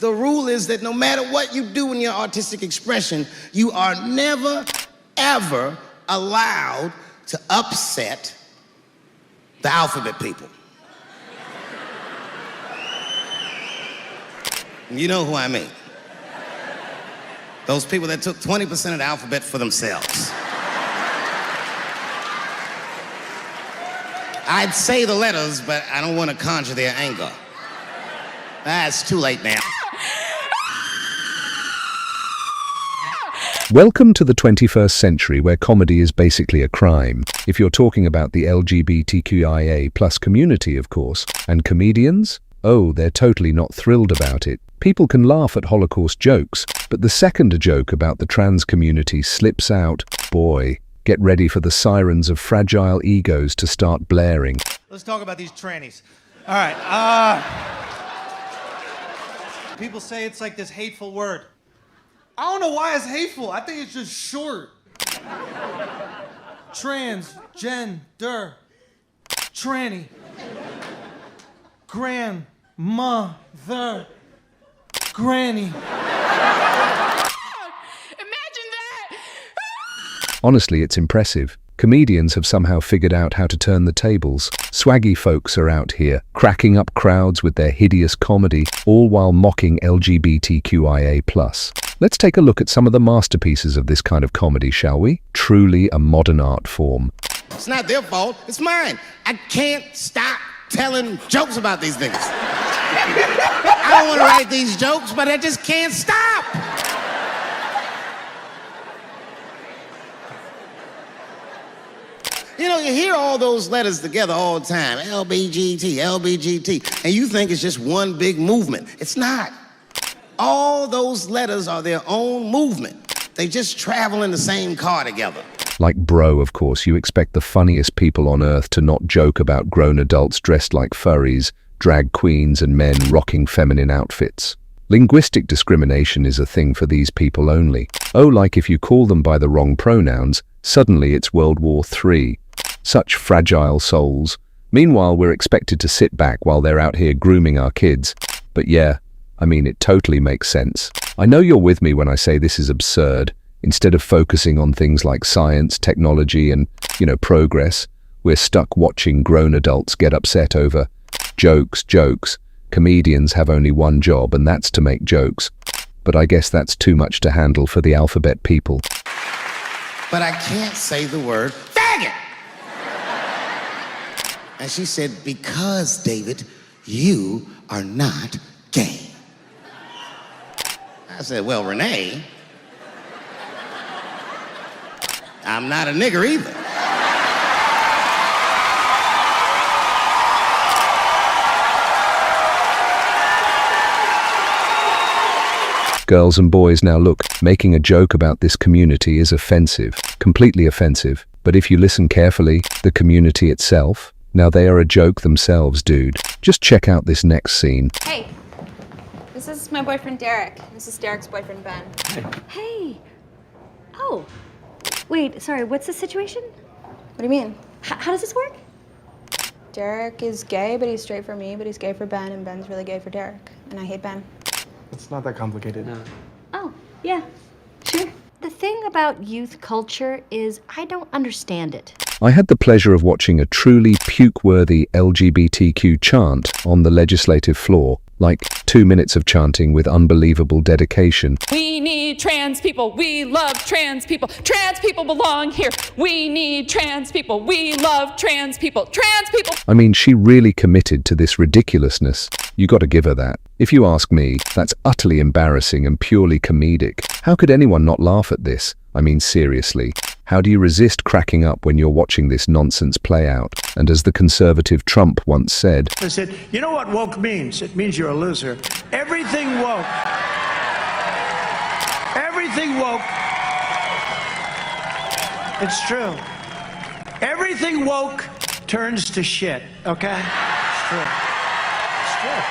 The rule is that no matter what you do in your artistic expression, you are never, ever allowed to upset the alphabet people. You know who I mean. Those people that took 20% of the alphabet for themselves. I'd say the letters, but I don't want to conjure their anger. It's too late now. Welcome to the 21st century, where comedy is basically a crime. If you're talking about the LGBTQIA+ community, of course. And comedians? Oh, they're totally not thrilled about it. People can laugh at Holocaust jokes, but the second a joke about the trans community slips out, boy, get ready for the sirens of fragile egos to start blaring. Let's talk about these trannies. All right. People say it's like this hateful word. I don't know why it's hateful. I think it's just short. Transgender. Tranny. Grandmother. Granny. Imagine that! Honestly, it's impressive. Comedians have somehow figured out how to turn the tables. Swaggy folks are out here, cracking up crowds with their hideous comedy, all while mocking LGBTQIA+. Let's take a look at some of the masterpieces of this kind of comedy, shall we? Truly a modern art form. It's not their fault, it's mine. I can't stop telling jokes about these niggas. I don't want to write these jokes, but I just can't stop. You know, you hear all those letters together all the time, LBGT, LBGT, and you think it's just one big movement. It's not. All those letters are their own movement. They just travel in the same car together. Like bro, of course, you expect the funniest people on earth to not joke about grown adults dressed like furries, drag queens, and men rocking feminine outfits. Linguistic discrimination is a thing for these people only. Oh, like if you call them by the wrong pronouns, suddenly it's World War III. Such fragile souls. Meanwhile, we're expected to sit back while they're out here grooming our kids. But yeah, I mean, it totally makes sense. I know you're with me when I say this is absurd. Instead of focusing on things like science, technology, and, progress, we're stuck watching grown adults get upset over jokes. Comedians have only one job, and that's to make jokes. But I guess that's too much to handle for the alphabet people. But I can't say the word faggot. And she said, because, David, you are not gay. I said, well, Renee, I'm not a nigger either. Girls and boys, now look, making a joke about this community is offensive, completely offensive. But if you listen carefully, the community itself, now they are a joke themselves, dude. Just check out this next scene. Hey, this is my boyfriend Derek. This is Derek's boyfriend Ben. Hey. Oh. Wait, sorry, what's the situation? What do you mean? How does this work? Derek is gay, but he's straight for me, but he's gay for Ben, and Ben's really gay for Derek. And I hate Ben. It's not that complicated. No. Oh, yeah, sure. The thing about youth culture is I don't understand it. I had the pleasure of watching a truly puke-worthy LGBTQ chant on the legislative floor, like 2 minutes of chanting with unbelievable dedication. We need trans people. We love trans people. Trans people belong here. We need trans people. We love trans people. Trans people. I mean, she really committed to this ridiculousness. You gotta give her that. If you ask me, that's utterly embarrassing and purely comedic. How could anyone not laugh at this? I mean, seriously. How do you resist cracking up when you're watching this nonsense play out? And as the conservative Trump once said, I said, you know what woke means? It means you're a loser. Everything woke. Everything woke. It's true. Everything woke turns to shit, okay? It's true. It's true.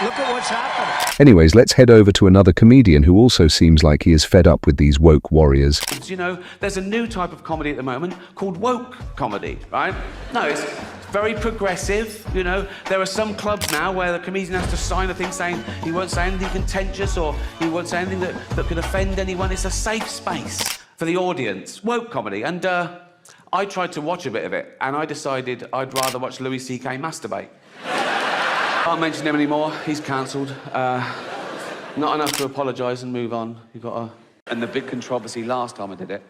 Look at what's happening. Anyways, let's head over to another comedian who also seems like he is fed up with these woke warriors. You know, there's a new type of comedy at the moment called woke comedy, right? No, it's very progressive, you know. There are some clubs now where the comedian has to sign a thing saying he won't say anything contentious or he won't say anything that could offend anyone. It's a safe space for the audience. Woke comedy. And I tried to watch a bit of it, and I decided I'd rather watch Louis C.K. masturbate. Can't mention him anymore. He's cancelled. Not enough to apologise and move on. You got to... And the big controversy last time I did it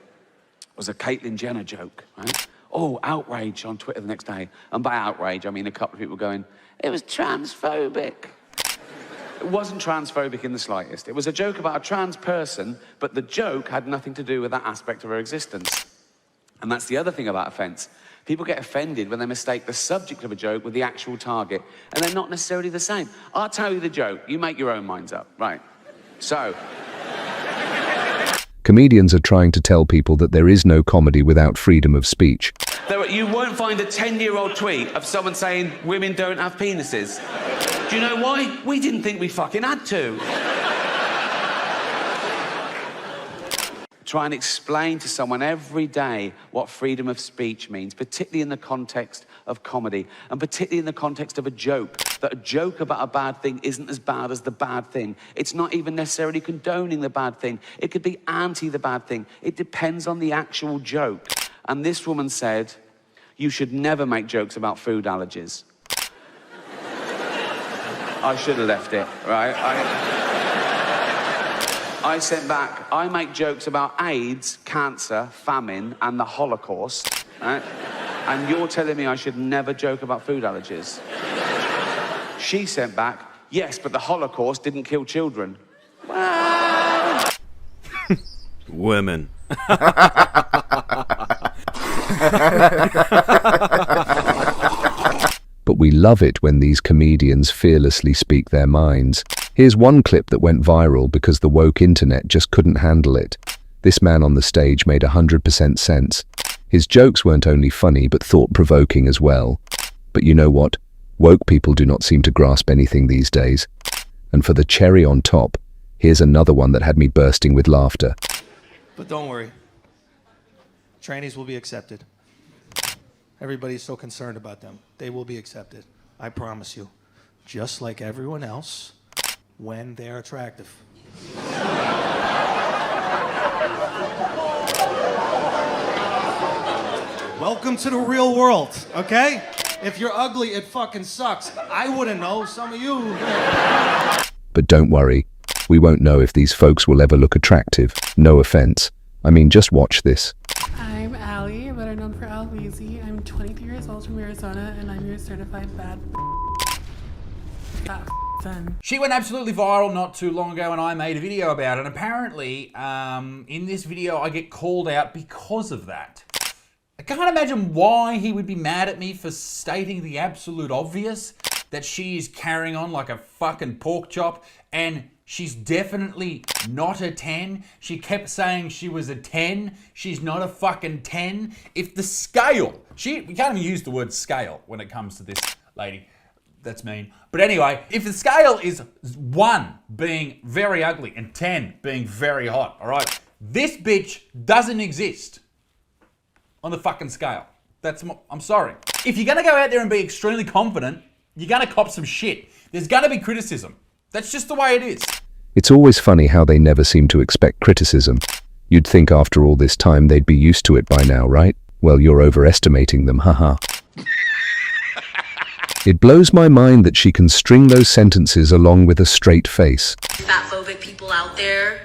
was a Caitlyn Jenner joke, right? Oh, outrage on Twitter the next day. And by outrage, I mean a couple of people going, it was transphobic. It wasn't transphobic in the slightest. It was a joke about a trans person, but the joke had nothing to do with that aspect of her existence. And that's the other thing about offence. People get offended when they mistake the subject of a joke with the actual target, and they're not necessarily the same. I'll tell you the joke. You make your own minds up. Right. So... Comedians are trying to tell people that there is no comedy without freedom of speech. You won't find a 10-year-old tweet of someone saying women don't have penises. Do you know why? We didn't think we fucking had to. Try and explain to someone every day what freedom of speech means, particularly in the context of comedy, and particularly in the context of a joke. That a joke about a bad thing isn't as bad as the bad thing. It's not even necessarily condoning the bad thing. It could be anti the bad thing. It depends on the actual joke. And this woman said, you should never make jokes about food allergies. I should have left it, right? I sent back, I make jokes about AIDS, cancer, famine, and the Holocaust, right? And you're telling me I should never joke about food allergies. She sent back, yes, but the Holocaust didn't kill children. Well... Women. But we love it when these comedians fearlessly speak their minds. Here's one clip that went viral because the woke internet just couldn't handle it. This man on the stage made 100% sense. His jokes weren't only funny but thought-provoking as well. But you know what? Woke people do not seem to grasp anything these days. And for the cherry on top, here's another one that had me bursting with laughter. But don't worry. Trannies will be accepted. Everybody's so concerned about them. They will be accepted. I promise you. Just like everyone else, when they're attractive. Welcome to the real world, okay? If you're ugly, it fucking sucks. I wouldn't know, some of you. But don't worry, we won't know if these folks will ever look attractive. No offense. I mean, just watch this. I'm Allie, better known for Al Weezy. I'm 23 years old from Arizona, and I'm your certified bad fan. She went absolutely viral not too long ago, and I made a video about it. And apparently, in this video, I get called out because of that. I can't imagine why he would be mad at me for stating the absolute obvious, that she is carrying on like a fucking pork chop, and she's definitely not a 10. She kept saying she was a 10. She's not a fucking 10. If the scale, we can't even use the word scale when it comes to this lady. That's mean. But anyway, if the scale is 1 being very ugly and 10 being very hot, all right, this bitch doesn't exist on the fucking scale. I'm sorry. If you're gonna go out there and be extremely confident, you're gonna cop some shit. There's gonna be criticism. That's just the way it is. It's always funny how they never seem to expect criticism. You'd think after all this time they'd be used to it by now, right? Well, you're overestimating them, haha. It blows my mind that she can string those sentences along with a straight face. Fatphobic people out there,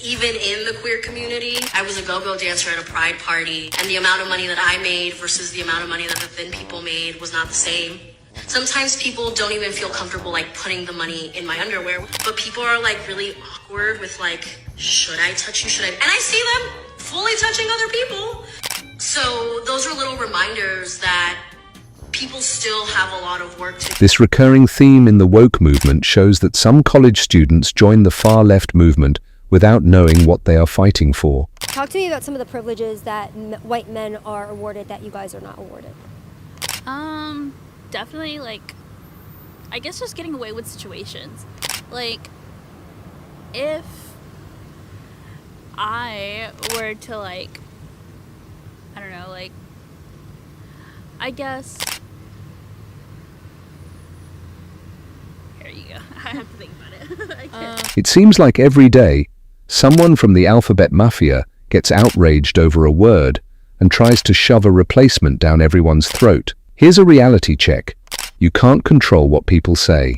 even in the queer community. I was a go-go dancer at a pride party, and the amount of money that I made versus the amount of money that the thin people made was not the same. Sometimes people don't even feel comfortable like putting the money in my underwear, but people are like really awkward with like, should I touch you? Should I? And I see them fully touching other people. So those are little reminders that people still have a lot of work to do. This recurring theme in the woke movement shows that some college students join the far left movement without knowing what they are fighting for. Talk to me about some of the privileges that white men are awarded that you guys are not awarded. Definitely, like, I guess just getting away with situations. Like, if I were to, like, I don't know, like, I guess There you go. I have to think about it. I can't. It seems like every day, someone from the alphabet mafia gets outraged over a word and tries to shove a replacement down everyone's throat. Here's a reality check. You can't control what people say.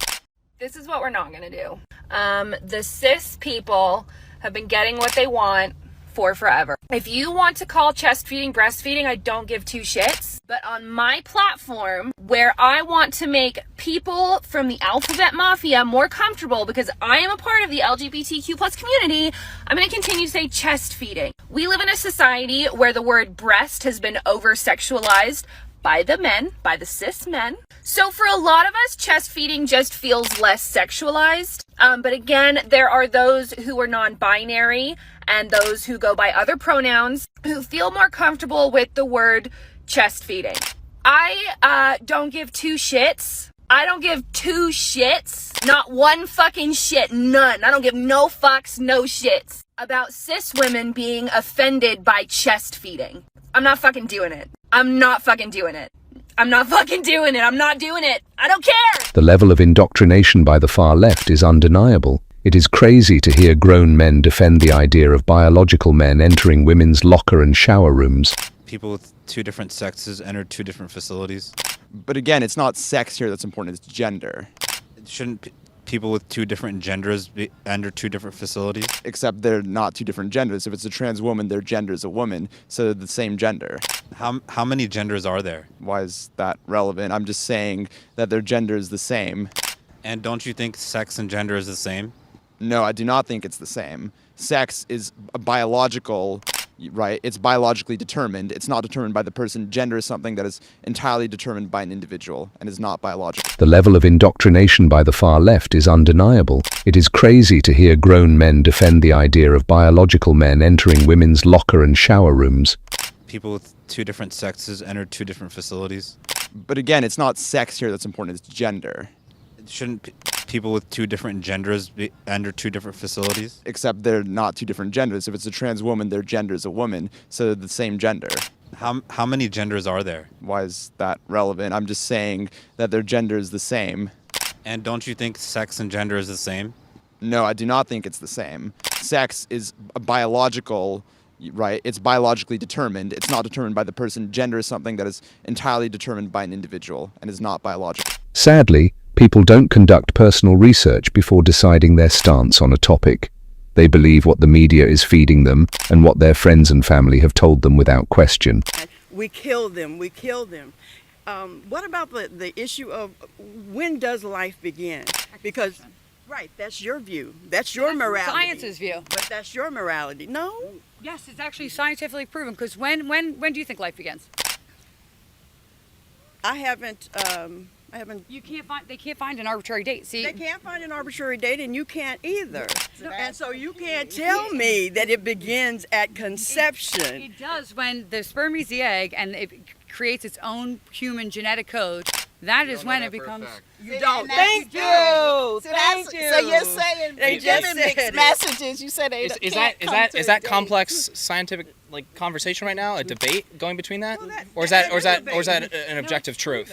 This is what we're not going to do. The cis people have been getting what they want for forever. If you want to call chest feeding breastfeeding, I don't give two shits. But on my platform, where I want to make people from the alphabet mafia more comfortable because I am a part of the LGBTQ plus community, I'm going to continue to say chest feeding. We live in a society where the word breast has been over-sexualized by the men, by the cis men. So for a lot of us, chest feeding just feels less sexualized. But again, there are those who are non-binary and those who go by other pronouns who feel more comfortable with the word chest feeding. I don't give two shits. I don't give two shits. Not one fucking shit. None. I don't give no fucks, no shits about cis women being offended by chest feeding. I'm not fucking doing it. I'm not fucking doing it. I'm not fucking doing it. I'm not doing it. I don't care. The level of indoctrination by the far left is undeniable. It is crazy to hear grown men defend the idea of biological men entering women's locker and shower rooms. People with two different sexes enter two different facilities. But again, it's not sex here that's important, it's gender. Shouldn't people with two different genders enter two different facilities? Except they're not two different genders. If it's a trans woman, their gender is a woman, so they're the same gender. How many genders are there? Why is that relevant? I'm just saying that their gender is the same. And don't you think sex and gender is the same? No, I do not think it's the same. Sex is a biological, right? It's biologically determined. It's not determined by the person. Gender is something that is entirely determined by an individual and is not biological. The level of indoctrination by the far left is undeniable. It is crazy to hear grown men defend the idea of biological men entering women's locker and shower rooms. People with two different sexes enter two different facilities. But again, it's not sex here that's important, it's gender. Shouldn't people with two different genders enter two different facilities? Except they're not two different genders. If it's a trans woman, their gender is a woman, so they're the same gender. How many genders are there? Why is that relevant? I'm just saying that their gender is the same. And don't you think sex and gender is the same? No, I do not think it's the same. Sex is a biological, right? It's biologically determined. It's not determined by the person. Gender is something that is entirely determined by an individual and is not biological. Sadly, people don't conduct personal research before deciding their stance on a topic. They believe what the media is feeding them and what their friends and family have told them without question. We kill them. We kill them. What about the issue of when does life begin? Because, right, that's your view. That's your morality. Science's view. But that's your morality. No? Yes, it's actually scientifically proven. Because when do you think life begins? I haven't. You can't find. They can't find an arbitrary date. See, they can't find an arbitrary date, and you can't either. And so you can't tell me that it begins at conception. It does when the sperm meets the egg, and it creates its own human genetic code. That is when it becomes. You don't. Thank you. Thank you. So you're saying they giving mixed messages. You said they is that complex scientific conversation right now? A debate going between that, or is that an objective truth?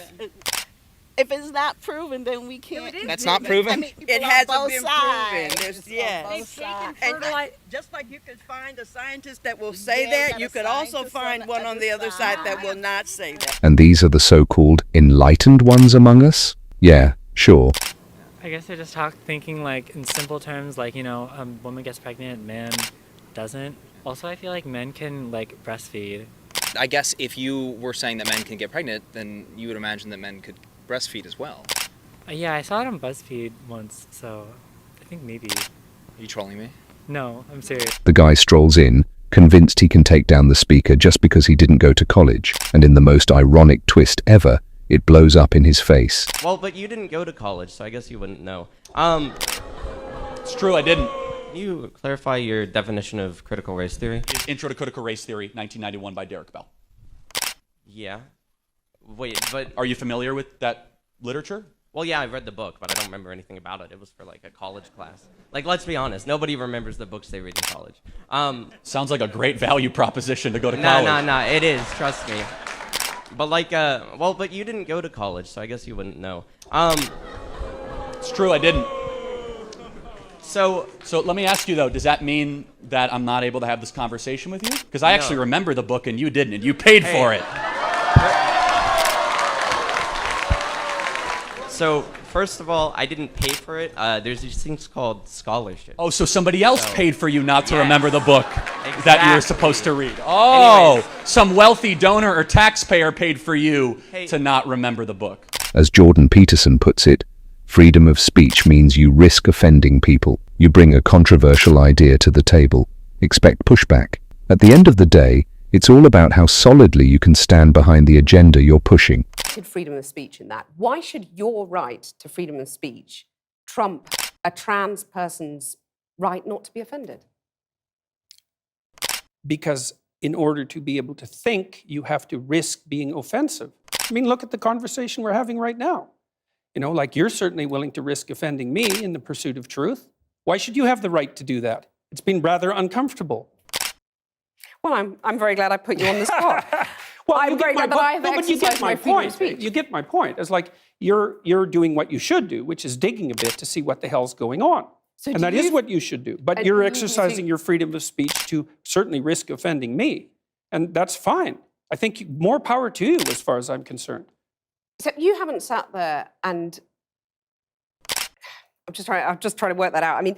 If it's not proven, then we can't. That's not proven? I mean, It hasn't been proven. Yes. And just like you could find a scientist that will say that, you could also find one on the other side that will not say that. And these are the so-called enlightened ones among us? Yeah, sure. I guess they're just thinking like in simple terms, like, you know, a woman gets pregnant, man doesn't. Also, I feel like men can like breastfeed. I guess if you were saying that men can get pregnant, then you would imagine that men could breastfeed as well. Yeah, I saw it on BuzzFeed once, so I think maybe. Are you trolling me? No, I'm serious. The guy strolls in, convinced he can take down the speaker just because he didn't go to college, and in the most ironic twist ever, it blows up in his face. Well, but you didn't go to college, so I guess you wouldn't know. It's true, I didn't. Can you clarify your definition of critical race theory? Intro to Critical Race Theory, 1991 by Derek Bell. Yeah. Wait, but... Are you familiar with that literature? Well, yeah, I read the book, but I don't remember anything about it. It was for, like, a college class. Like, let's be honest, nobody remembers the books they read in college. Sounds like a great value proposition to go to college. No, it is, trust me. But, like, well, but you didn't go to college, so I guess you wouldn't know. It's true, I didn't. So let me ask you though, does that mean that I'm not able to have this conversation with you? Because I actually remember the book and you didn't, and you paid for it. So, first of all, I didn't pay for it. There's these things called scholarships. Oh, so somebody else paid for you not to remember the book that Exactly. you're supposed to read. Oh, Anyways. some wealthy donor or taxpayer paid for you to not remember the book. As Jordan Peterson puts it, freedom of speech means you risk offending people. You bring a controversial idea to the table. Expect pushback. At the end of the day, it's all about how solidly you can stand behind the agenda you're pushing. Freedom of speech in that. Why should your right to freedom of speech trump a trans person's right not to be offended? Because in order to be able to think, you have to risk being offensive. I mean, look at the conversation we're having right now. You know, like you're certainly willing to risk offending me in the pursuit of truth. Why should you have the right to do that? It's been rather uncomfortable. Well, I'm very glad I put you on the spot. Well, I'm very glad that I have but you get exercised my my freedom of point. speech. You get my point. It's like you're doing what you should do, which is digging a bit to see what the hell's going on. So and do that is you- what you should do. But and you're do you exercising think- your freedom of speech to certainly risk offending me. And that's fine. I think more power to you as far as I'm concerned. So you haven't sat there and I'm just trying to work that out. I mean,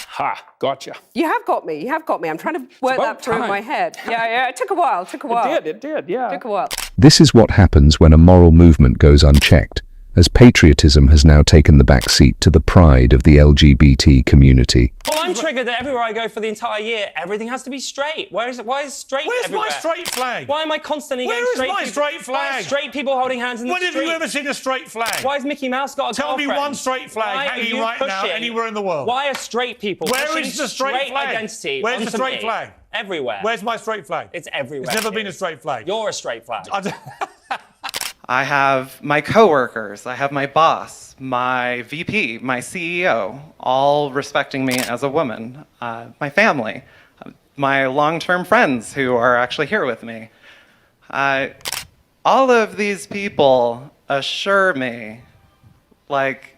Ha, gotcha. you have got me. You have got me. I'm trying to work about that through in time. my head. Yeah. It took a while. It did, yeah. Took a while. This is what happens when a moral movement goes unchecked, as patriotism has now taken the back seat to the pride of the LGBT community. Well, I'm triggered that everywhere I go for the entire year, everything has to be straight. Why is straight Where's everywhere? my straight flag? Why am I constantly Where getting is straight my people? straight flag? Why are straight people holding hands in the When street? have you ever seen a straight flag? Why has Mickey Mouse got a Tell me girlfriend? one straight flag Why are hanging you right now pushing- anywhere in the world. Why are straight people Where pushing is the straight flag? identity Where's the onto straight me? flag? Everywhere. Where's my straight flag? It's everywhere. It's never it been a is. straight flag. You're a straight flag. I have my coworkers, I have my boss, my VP, my CEO, all respecting me as a woman, my family, my long-term friends who are actually here with me. All of these people assure me, like,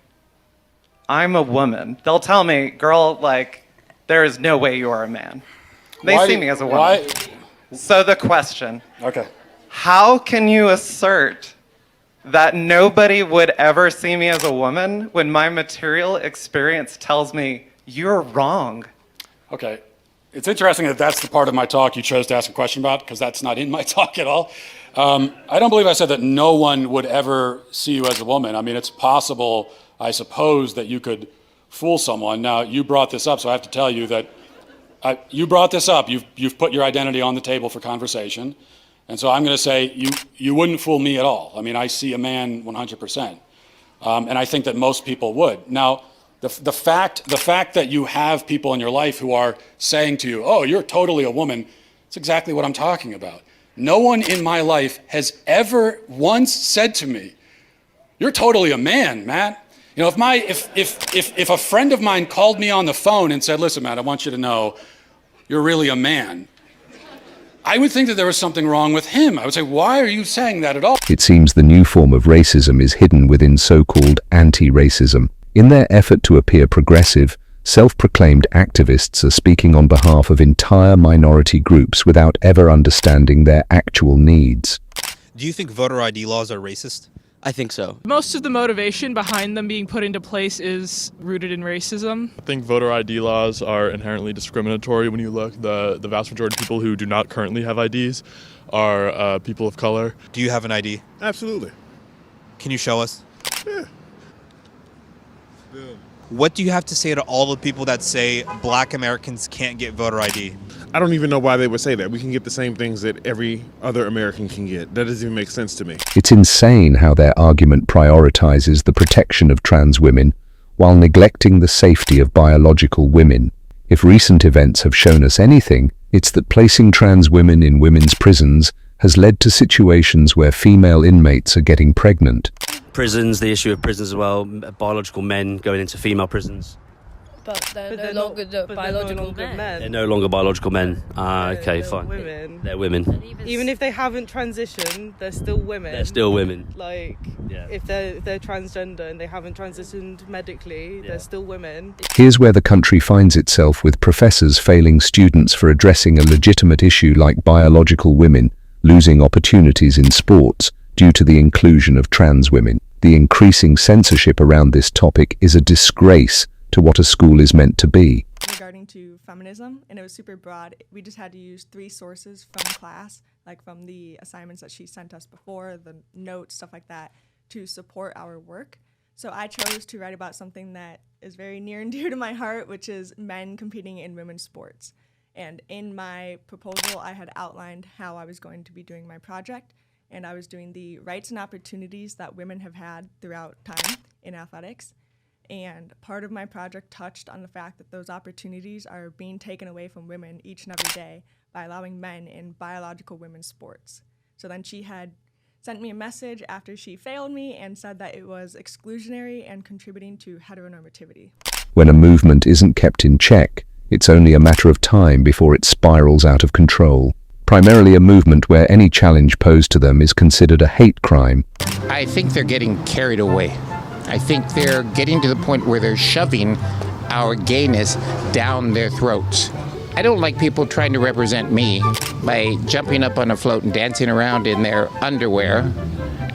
I'm a woman. They'll tell me, girl, like, there is no way you are a man. They see me as a woman. So the question, how can you assert that nobody would ever see me as a woman when my material experience tells me you're wrong? Okay. It's interesting that that's the part of my talk you chose to ask a question about, because that's not in my talk at all. I don't believe I said that no one would ever see you as a woman. I mean, it's possible, I suppose, that you could fool someone. Now, you brought this up, so I have to tell you that you brought this up. You've put your identity on the table for conversation. And so I'm going to say you wouldn't fool me at all. I mean, I see a man 100%. And I think that most people would. Now, the fact that you have people in your life who are saying to you, oh, you're totally a woman, it's exactly what I'm talking about. No one in my life has ever once said to me, you're totally a man, Matt. You know, if a friend of mine called me on the phone and said, listen, Matt, I want you to know you're really a man, I would think that there was something wrong with him. I would say, why are you saying that at all? It seems the new form of racism is hidden within so-called anti-racism. In their effort to appear progressive, self-proclaimed activists are speaking on behalf of entire minority groups without ever understanding their actual needs. Do you think voter ID laws are racist? I think so. Most of the motivation behind them being put into place is rooted in racism. I think voter ID laws are inherently discriminatory. When you look, the vast majority of people who do not currently have IDs are people of color. Do you have an ID? Absolutely. Can you show us? Yeah. What do you have to say to all the people that say black Americans can't get voter ID? I don't even know why they would say that. We can get the same things that every other American can get. That doesn't even make sense to me. It's insane how their argument prioritizes the protection of trans women while neglecting the safety of biological women. If recent events have shown us anything, it's that placing trans women in women's prisons has led to situations where female inmates are getting pregnant. Prisons, the issue of prisons as well, biological men going into female prisons. But they're no longer biological men. They're no longer biological men. Okay, fine. Women. They're women. Even if they haven't transitioned, they're still women. They're still women. Like, if they're transgender and they haven't transitioned medically, they're still women. Here's where the country finds itself, with professors failing students for addressing a legitimate issue like biological women losing opportunities in sports due to the inclusion of trans women. The increasing censorship around this topic is a disgrace to what a school is meant to be. Regarding to feminism, and it was super broad. We just had to use 3 sources from class, like from the assignments that she sent us before, the notes, stuff like that, to support our work. So I chose to write about something that is very near and dear to my heart, which is men competing in women's sports. And in my proposal, I had outlined how I was going to be doing my project, and I was doing the rights and opportunities that women have had throughout time in athletics. And part of my project touched on the fact that those opportunities are being taken away from women each and every day by allowing men in biological women's sports. So then she had sent me a message after she failed me and said that it was exclusionary and contributing to heteronormativity. When a movement isn't kept in check, it's only a matter of time before it spirals out of control. Primarily a movement where any challenge posed to them is considered a hate crime. I think they're getting carried away. I think they're getting to the point where they're shoving our gayness down their throats. I don't like people trying to represent me by jumping up on a float and dancing around in their underwear,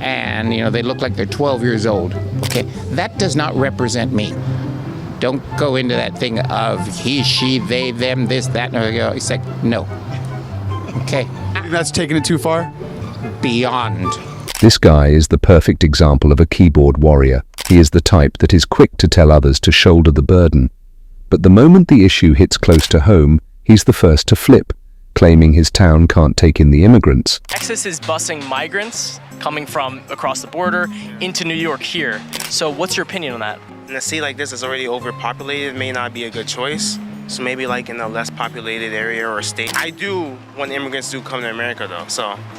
and they look like they're 12 years old. Okay, that does not represent me. Don't go into that thing of he, she, they, them, this, that. No, it's like, no. Okay. That's taking it too far? Beyond. This guy is the perfect example of a keyboard warrior. He is the type that is quick to tell others to shoulder the burden. But the moment the issue hits close to home, he's the first to flip, claiming his town can't take in the immigrants. Texas is busing migrants coming from across the border into New York here. So what's your opinion on that? In a city like this is already overpopulated, may not be a good choice. So maybe like in a less populated area or state. I do want immigrants to come to America though,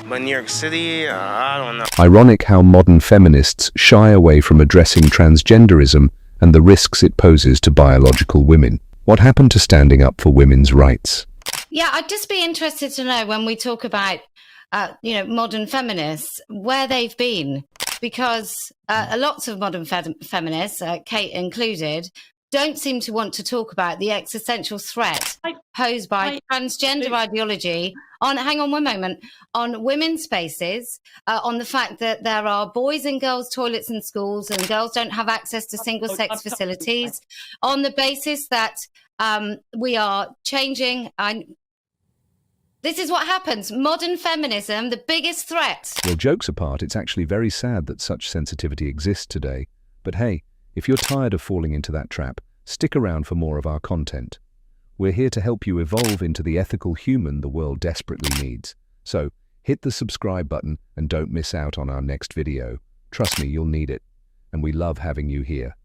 but New York City, I don't know. Ironic how modern feminists shy away from addressing transgenderism and the risks it poses to biological women. What happened to standing up for women's rights? Yeah, I'd just be interested to know, when we talk about, modern feminists, where they've been, because lots of modern feminists, Kate included, don't seem to want to talk about the existential threat posed by transgender ideology on, hang on one moment, on women's spaces, on the fact that there are boys and girls toilets in schools and girls don't have access to single-sex facilities, on the basis that we are changing. This is what happens. Modern feminism, the biggest threat. Well, jokes apart, it's actually very sad that such sensitivity exists today. But hey, if you're tired of falling into that trap, stick around for more of our content. We're here to help you evolve into the ethical human the world desperately needs. So, hit the subscribe button and don't miss out on our next video. Trust me, you'll need it. And we love having you here.